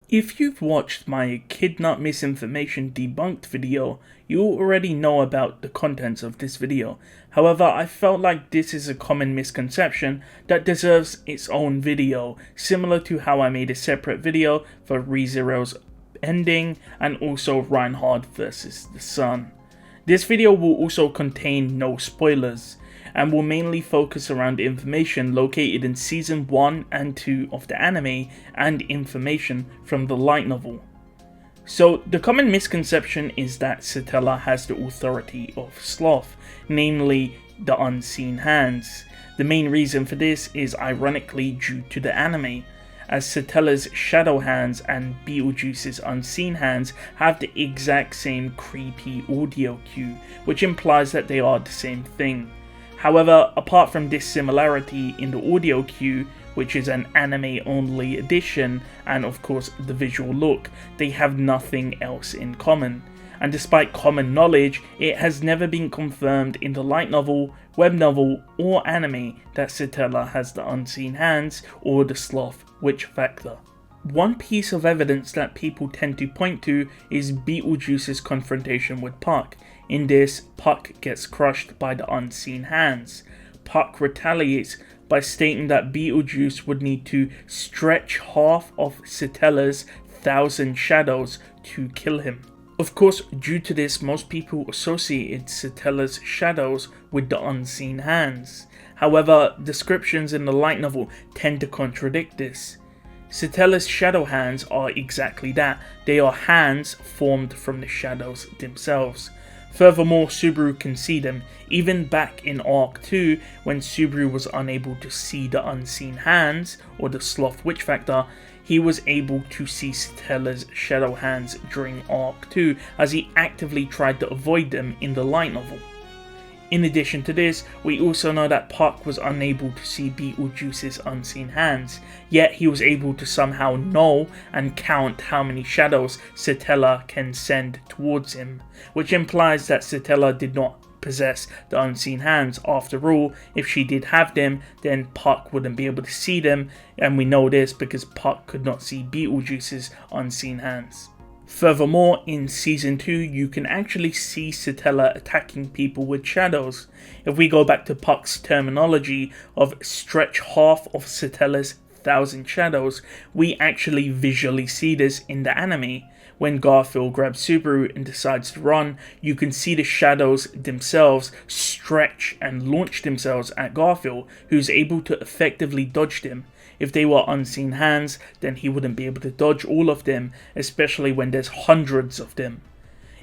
If you've watched my Kidnap Misinformation Debunked video, you already know about the contents of this video. However, I felt like this is a common misconception that deserves its own video, similar to how I made a separate video for rezero's ending and also Reinhard versus the Sun. This video will also contain no spoilers, and will mainly focus around information located in Season 1 and 2 of the anime and information from the light novel. So, the common misconception is that Satella has the authority of Sloth, namely the unseen hands. The main reason for this is ironically due to the anime, as Satella's shadow hands and Betelgeuse's unseen hands have the exact same creepy audio cue, which implies that they are the same thing. However, apart from this similarity in the audio cue, which is an anime-only edition, and of course the visual look, they have nothing else in common. And despite common knowledge, it has never been confirmed in the light novel, web novel, or anime that Satella has the unseen hands or the sloth witch factor. One piece of evidence that people tend to point to is Betelgeuse's confrontation with Puck. In this, Puck gets crushed by the unseen hands. Puck retaliates by stating that Betelgeuse would need to stretch half of Satella's 1,000 shadows to kill him. Of course, due to this, most people associated Satella's shadows with the unseen hands. However, descriptions in the light novel tend to contradict this. Satella's shadow hands are exactly that. They are hands formed from the shadows themselves. Furthermore, Subaru can see them. Even back in Arc 2, when Subaru was unable to see the unseen hands, or the sloth witch factor, he was able to see Satella's shadow hands during Arc 2, as he actively tried to avoid them in the light novel. In addition to this, we also know that Puck was unable to see Betelgeuse's unseen hands, yet he was able to somehow know and count how many shadows Satella can send towards him, which implies that Satella did not possess the unseen hands. After all, if she did have them, then Puck wouldn't be able to see them, and we know this because Puck could not see Betelgeuse's unseen hands. Furthermore, in Season 2, you can actually see Satella attacking people with shadows. If we go back to Puck's terminology of stretch half of Satella's 1,000 shadows, we actually visually see this in the anime. When Garfiel grabs Subaru and decides to run, you can see the shadows themselves stretch and launch themselves at Garfiel, who's able to effectively dodge them. If they were unseen hands, then he wouldn't be able to dodge all of them, especially when there's hundreds of them.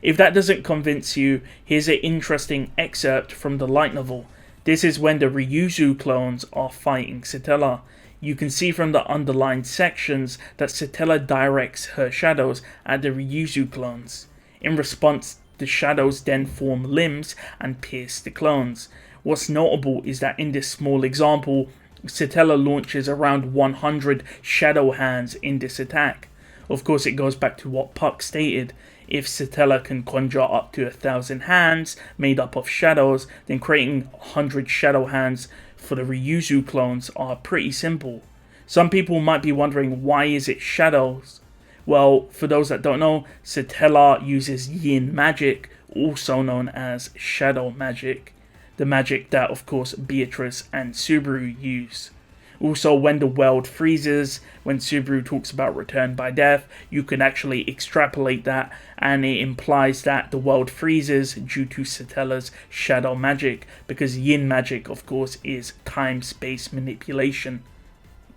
If that doesn't convince you, here's an interesting excerpt from the light novel. This is when the Ryuzu clones are fighting Satella. You can see from the underlined sections that Satella directs her shadows at the Ryuzu clones. In response, the shadows then form limbs and pierce the clones. What's notable is that in this small example, Satella launches around 100 shadow hands in this attack. Of course, it goes back to what Puck stated. If Satella can conjure up to 1,000 hands made up of shadows, then creating 100 shadow hands for the Ryuzu clones are pretty simple. Some people might be wondering, why is it shadows? Well, for those that don't know, Satella uses yin magic, also known as shadow magic. The magic that, of course, Beatrice and Subaru use. Also, when the world freezes, when Subaru talks about return by death, you can actually extrapolate that, and it implies that the world freezes due to Satella's shadow magic, because yin magic, of course, is time-space manipulation.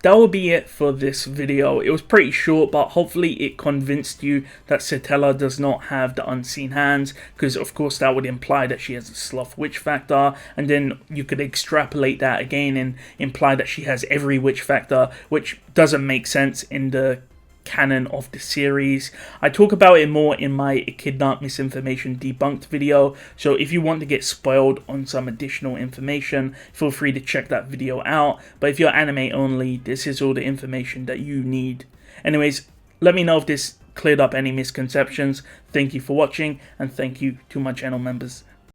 That will be it for this video. It was pretty short, but hopefully it convinced you that Satella does not have the unseen hands, because of course that would imply that she has a sloth witch factor, and then you could extrapolate that again and imply that she has every witch factor, which doesn't make sense in the canon of the series. I talk about it more in my Kidnap Misinformation Debunked video, so if you want to get spoiled on some additional information, feel free to check that video out. But if you're anime only, this is all the information that you need. Anyways, let me know if this cleared up any misconceptions. Thank you for watching, and thank you to my channel members.